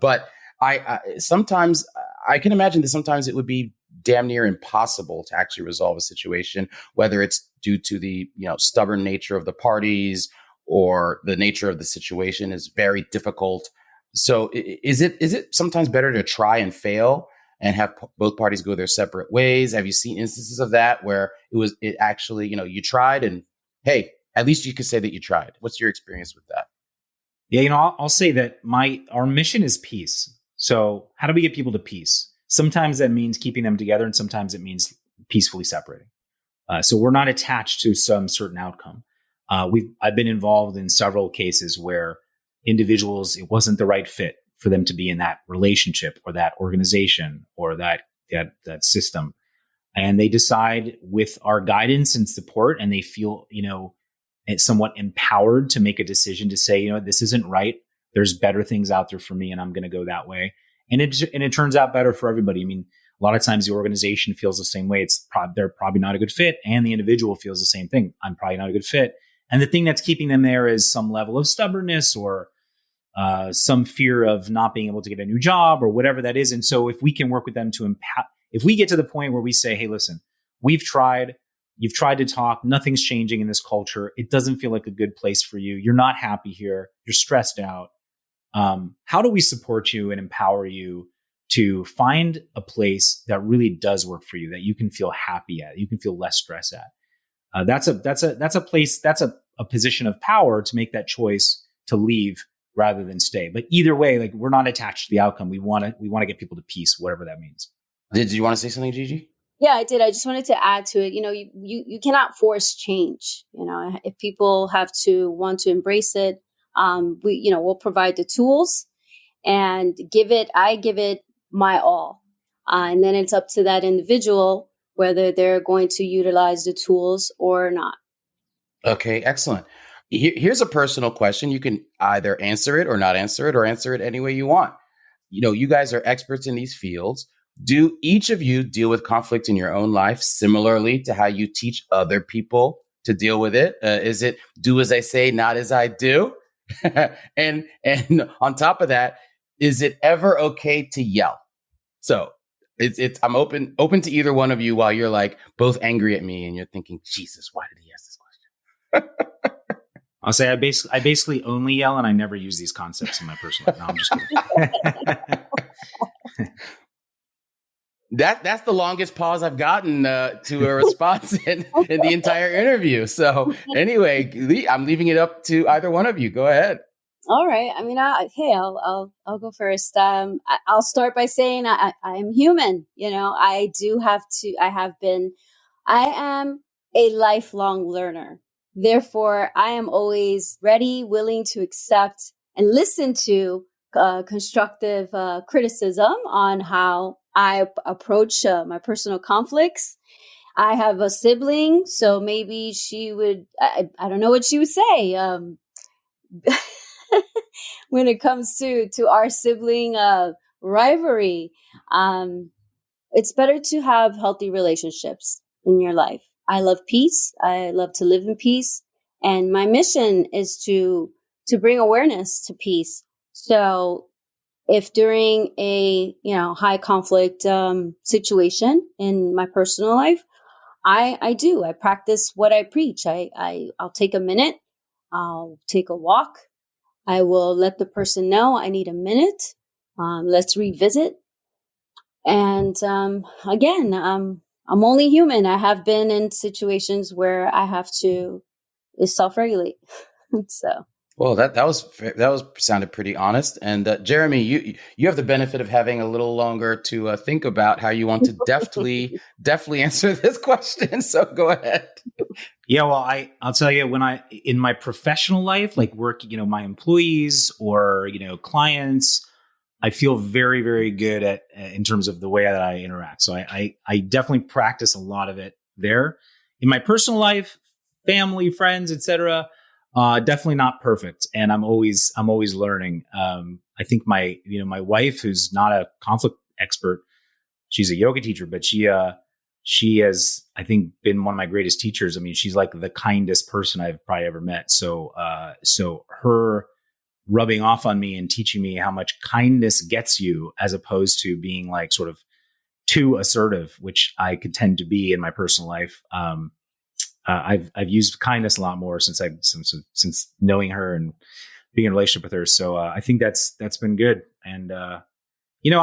But I sometimes I can imagine that sometimes it would be damn near impossible to actually resolve a situation, whether it's due to the stubborn nature of the parties or the nature of the situation is very difficult. So is it sometimes better to try and fail and have both parties go their separate ways? Have you seen instances of that where it actually, you tried and hey, at least you could say that you tried? What's your experience with that? Yeah, I'll say that our mission is peace. So how do we get people to peace? Sometimes that means keeping them together, and sometimes it means peacefully separating. So we're not attached to some certain outcome. I've been involved in several cases where individuals, it wasn't the right fit for them to be in that relationship or that organization or that system. And they decide with our guidance and support, and they feel, somewhat empowered to make a decision to say, this isn't right. There's better things out there for me, and I'm going to go that way. And it turns out better for everybody. I mean, a lot of times the organization feels the same way. They're probably not a good fit, and the individual feels the same thing. I'm probably not a good fit. And the thing that's keeping them there is some level of stubbornness or some fear of not being able to get a new job or whatever that is. And so if we can work with them to empower, if we get to the point where we say, hey, listen, you've tried to talk, nothing's changing in this culture. It doesn't feel like a good place for you. You're not happy here. You're stressed out. How do we support you and empower you to find a place that really does work for you, that you can feel happy at, you can feel less stress at? That's a place, that's a position of power to make that choice to leave rather than stay. But either way, like, we're not attached to the outcome. We want to get people to peace, whatever that means. Did you want to say something, Gigi? Yeah, I did. I just wanted to add to it. You cannot force change. If people have to want to embrace it, we'll provide the tools and I give it my all. And then it's up to that individual whether they're going to utilize the tools or not. Okay, excellent. Here's a personal question. You can either answer it or not answer it, or answer it any way you want. You guys are experts in these fields. Do each of you deal with conflict in your own life similarly to how you teach other people to deal with it? Is it do as I say, not as I do? and on top of that, is it ever okay to yell? So I'm open to either one of you while you're like both angry at me and you're thinking, Jesus, why did he ask this question? I'll say I basically only yell, and I never use these concepts in my personal life. No, I'm just kidding. That's the longest pause I've gotten to a response in the entire interview. So anyway, I'm leaving it up to either one of you. Go ahead. All right. I mean, I'll go first. I'll start by saying I'm human. I am a lifelong learner. Therefore, I am always ready, willing to accept and listen to constructive criticism on how I approach my personal conflicts. I have a sibling, so maybe she would, I don't know what she would say when it comes to our sibling rivalry. It's better to have healthy relationships in your life. I love peace. I love to live in peace. And my mission is to bring awareness to peace. So if during a, high conflict situation in my personal life, I practice what I preach. I'll take a minute. I'll take a walk. I will let the person know I need a minute. Let's revisit. And again, I'm only human. I have been in situations where I have to self-regulate. So. Well, that was sounded pretty honest. And Jeremy, you have the benefit of having a little longer to think about how you want to deftly answer this question. So go ahead. Yeah, well, I'll tell you, in my professional life, like work, my employees or clients, I feel very, very good at in terms of the way that I interact. So I definitely practice a lot of it there. In my personal life, family, friends, etc. Definitely not perfect, and I'm always learning. I think my wife, who's not a conflict expert, she's a yoga teacher, but she she has, I think, been one of my greatest teachers. I mean, she's like the kindest person I've probably ever met. So her rubbing off on me and teaching me how much kindness gets you, as opposed to being like sort of too assertive, which I could tend to be in my personal life. I've used kindness a lot more since knowing her and being in a relationship with her. So I think that's been good. And I feel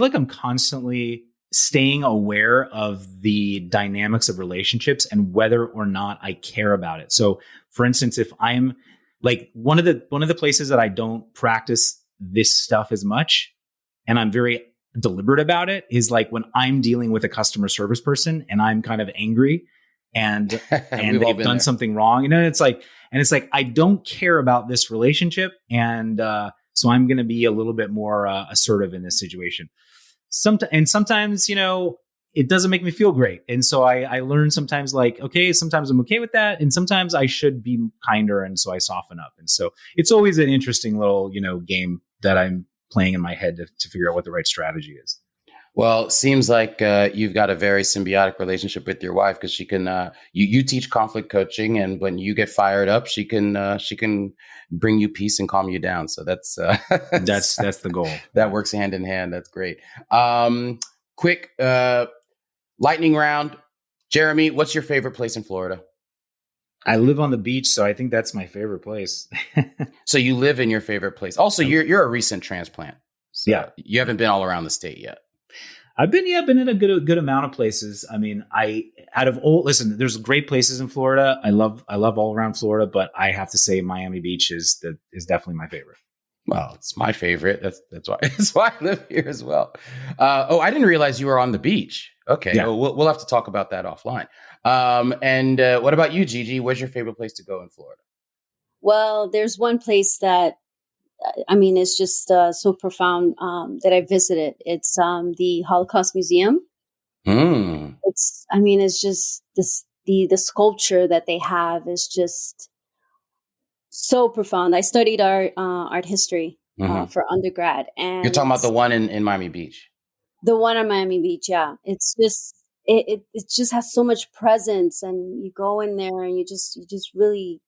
like I'm constantly staying aware of the dynamics of relationships and whether or not I care about it. So for instance, if I'm like one of the places that I don't practice this stuff as much, and I'm very deliberate about it, is like when I'm dealing with a customer service person and I'm kind of angry and they've done something wrong. It's like I don't care about this relationship. And so I'm going to be a little bit more assertive in this situation. Sometimes, it doesn't make me feel great. And so I learn sometimes like, okay, sometimes I'm okay with that. And sometimes I should be kinder. And so I soften up. And so it's always an interesting little, game that I'm playing in my head to figure out what the right strategy is. Well, it seems like you've got a very symbiotic relationship with your wife, because she can you teach conflict coaching, and when you get fired up, she can bring you peace and calm you down. So that's the goal. That works hand in hand. That's great. Quick lightning round. Jeremy, what's your favorite place in Florida? I live on the beach, so I think that's my favorite place. So you live in your favorite place. Also, you're a recent transplant. So yeah, you haven't been all around the state yet. I've been in a good amount of places. I mean, there's great places in Florida. I love all around Florida, but I have to say Miami Beach is definitely my favorite. Well, it's my favorite. That's why I live here as well. I didn't realize you were on the beach. Okay, yeah. Well, we'll have to talk about that offline. And what about you, Gigi? Where's your favorite place to go in Florida? Well, there's one place that, it's just so profound that I visited. It's the Holocaust Museum. It's just the sculpture that they have is just so profound. I studied art history for undergrad, and you're talking about the one in Miami Beach. The one on Miami Beach, yeah. It's just it just has so much presence, and you go in there and you just really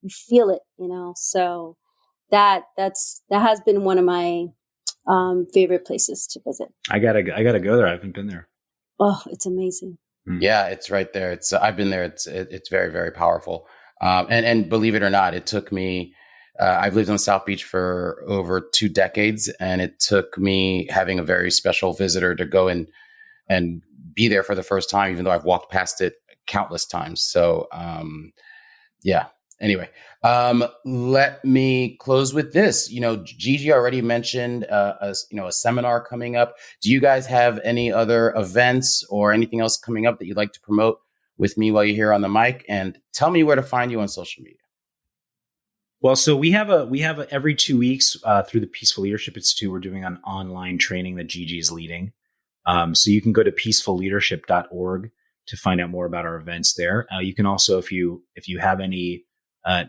you feel it, So that has been one of my favorite places to visit. I gotta go there. I haven't been there. Oh, it's amazing. Yeah, it's right there. I've been there. It's very, very powerful. And believe it or not, it took me. I've lived on South Beach for over 2 decades, and it took me having a very special visitor to go in and be there for the first time, even though I've walked past it countless times. So, yeah. Anyway, let me close with this. Gigi already mentioned a seminar coming up. Do you guys have any other events or anything else coming up that you'd like to promote with me while you're here on the mic? And tell me where to find you on social media. Well, so we have every 2 weeks through the Peaceful Leadership Institute, we're doing an online training that Gigi is leading. So you can go to peacefulleadership.org to find out more about our events there. You can also, if you have any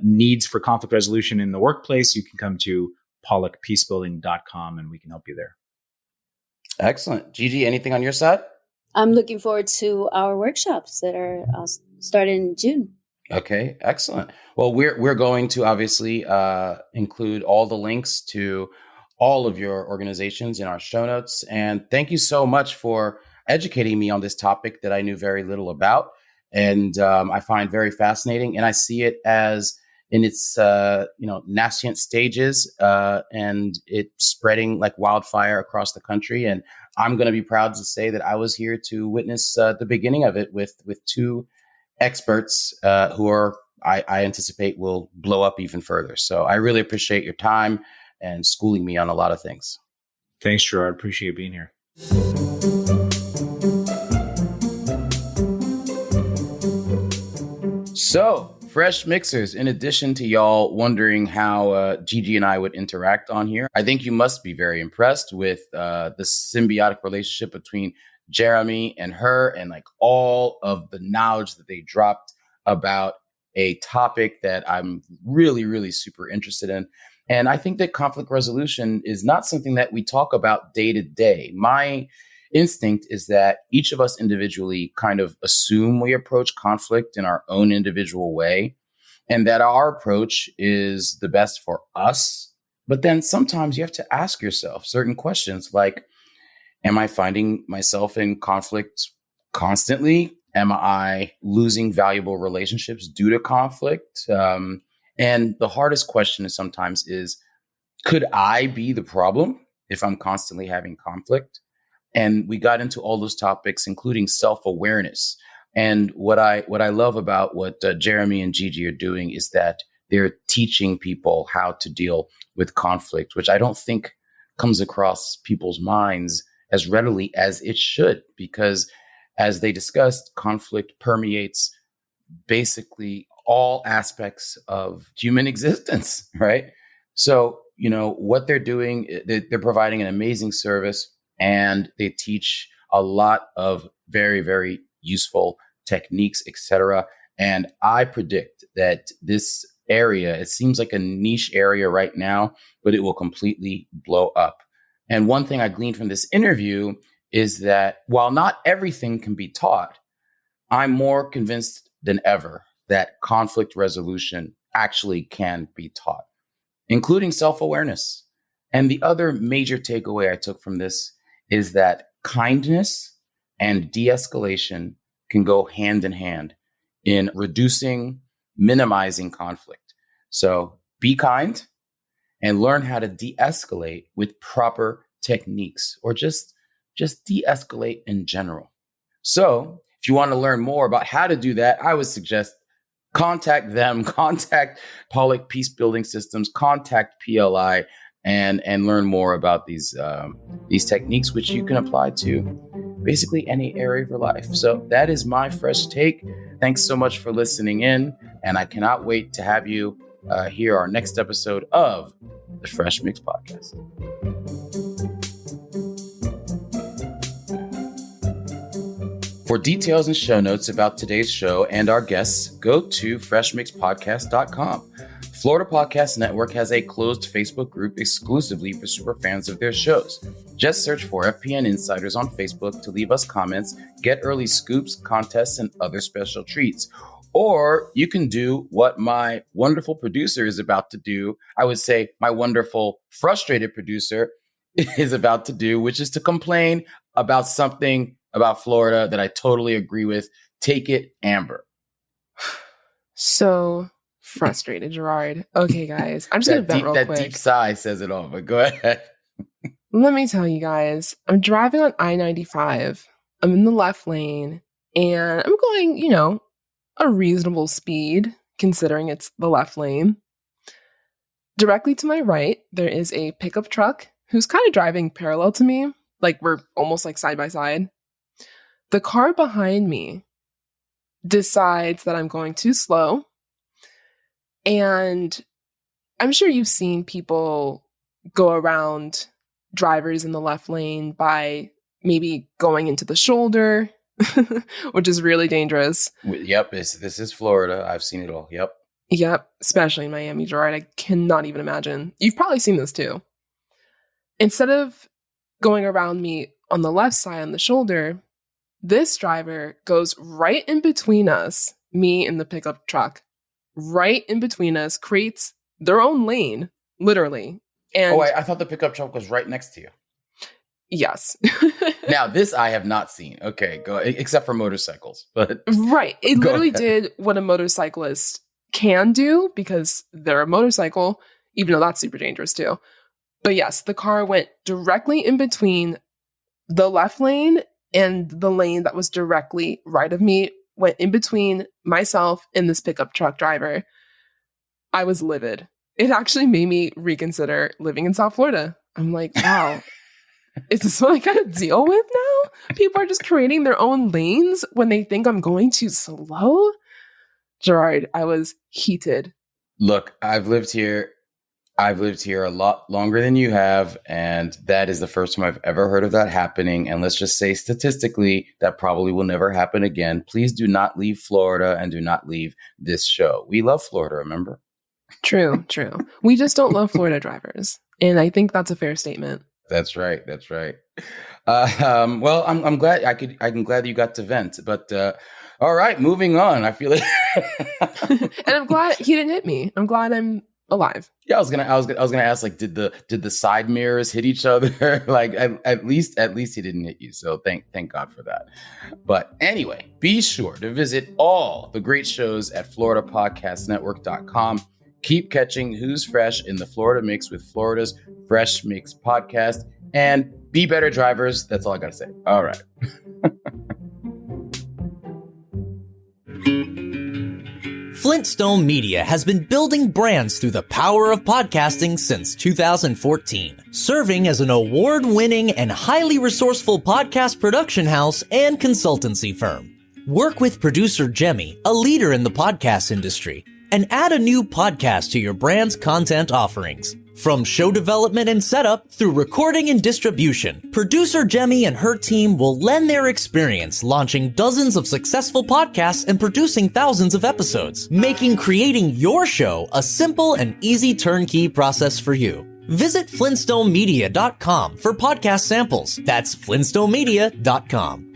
needs for conflict resolution in the workplace, you can come to pollackpeacebuilding.com and we can help you there. Excellent. Gigi, anything on your side? I'm looking forward to our workshops that are starting in June. Okay, excellent. Well, we're going to obviously include all the links to all of your organizations in our show notes. And thank you so much for educating me on this topic that I knew very little about. And I find very fascinating. And I see it as in its nascent stages and it spreading like wildfire across the country. And I'm going to be proud to say that I was here to witness the beginning of it with 2 experts who are, I anticipate, will blow up even further. So I really appreciate your time and schooling me on a lot of things. Thanks, Gerard. Appreciate being here. So, Fresh Mixers, in addition to y'all wondering how Gigi and I would interact on here, I think you must be very impressed with the symbiotic relationship between Jeremy and her, and like all of the knowledge that they dropped about a topic that I'm really, really super interested in. And I think that conflict resolution is not something that we talk about day to day. My instinct is that each of us individually kind of assume we approach conflict in our own individual way, and that our approach is the best for us. But then sometimes you have to ask yourself certain questions like, am I finding myself in conflict constantly? Am I losing valuable relationships due to conflict? And the hardest question is sometimes is, could I be the problem if I'm constantly having conflict? And we got into all those topics, including self-awareness. And what I love about what Jeremy and Gigi are doing is that they're teaching people how to deal with conflict, which I don't think comes across people's minds as readily as it should, because as they discussed, conflict permeates basically all aspects of human existence, right? So, what they're doing, they're providing an amazing service, and they teach a lot of very, very useful techniques, etc. And I predict that this area, it seems like a niche area right now, but it will completely blow up. And one thing I gleaned from this interview is that while not everything can be taught, I'm more convinced than ever that conflict resolution actually can be taught, including self-awareness. And the other major takeaway I took from this is that kindness and de-escalation can go hand in hand in reducing, minimizing conflict. So be kind and learn how to de-escalate with proper techniques, or just de-escalate in general. So if you want to learn more about how to do that, I would suggest contact them, contact Pollack Peacebuilding Systems, contact PLI, and learn more about these techniques, which you can apply to basically any area of your life. So that is my fresh take. Thanks so much for listening in, and I cannot wait to have you hear our next episode of the Fresh Mix Podcast. For details and show notes about today's show and our guests, go to freshmixpodcast.com. Florida Podcast Network has a closed Facebook group exclusively for super fans of their shows. Just search for FPN Insiders on Facebook to leave us comments, get early scoops, contests, and other special treats. Or you can do what my wonderful producer is about to do. I would say my wonderful frustrated producer is about to do, which is to complain about something about Florida that I totally agree with. Take it, Amber. So frustrated, Gerard. Okay, guys, I'm just going to vent real quick. That deep sigh says it all, but go ahead. Let me tell you guys, I'm driving on I-95. I'm in the left lane, and I'm going, a reasonable speed, considering it's the left lane. Directly to my right, there is a pickup truck who's kind of driving parallel to me, like we're almost like side by side. The car behind me decides that I'm going too slow. And I'm sure you've seen people go around drivers in the left lane by maybe going into the shoulder, which is really dangerous. Yep, this is Florida. I've seen it all. Yep, especially in Miami, Gerard. I cannot even imagine. You've probably seen this too. Instead of going around me on the left side on the shoulder, this driver goes right in between us, me and the pickup truck, right in between us, creates their own lane, literally. And wait, I thought the pickup truck was right next to you. Yes. Now, this I have not seen. Okay, go, except for motorcycles. But right. It literally did what a motorcyclist can do because they're a motorcycle, even though that's super dangerous too. But yes, the car went directly in between the left lane and the lane that was directly right of me, went in between myself and this pickup truck driver. I was livid. It actually made me reconsider living in South Florida. I'm like, wow, is this what I gotta deal with now? People are just creating their own lanes when they think I'm going too slow. Gerard, I was heated. Look, I've lived here a lot longer than you have, and that is the first time I've ever heard of that happening. And let's just say statistically, that probably will never happen again. Please do not leave Florida and do not leave this show. We love Florida, remember? True. We just don't love Florida drivers. And I think that's a fair statement. That's right. That's right. Well, I'm glad I'm glad you got to vent, but all right, moving on. I feel like, And I'm glad he didn't hit me. I'm glad I'm alive. yeah, I was gonna ask, like, did the side mirrors hit each other? Like, at least he didn't hit you. So thank God for that. But anyway, be sure to visit all the great shows at FloridaPodcastNetwork.com. Keep catching Who's Fresh in the Florida Mix with Florida's Fresh Mix podcast, and be better drivers. That's all I gotta say. All right. Flintstone Media has been building brands through the power of podcasting since 2014, serving as an award-winning and highly resourceful podcast production house and consultancy firm. Work with producer Jemmy, a leader in the podcast industry, and add a new podcast to your brand's content offerings. From show development and setup through recording and distribution, producer Jemmy and her team will lend their experience launching dozens of successful podcasts and producing thousands of episodes, making creating your show a simple and easy turnkey process for you. Visit FlintstoneMedia.com for podcast samples. That's FlintstoneMedia.com.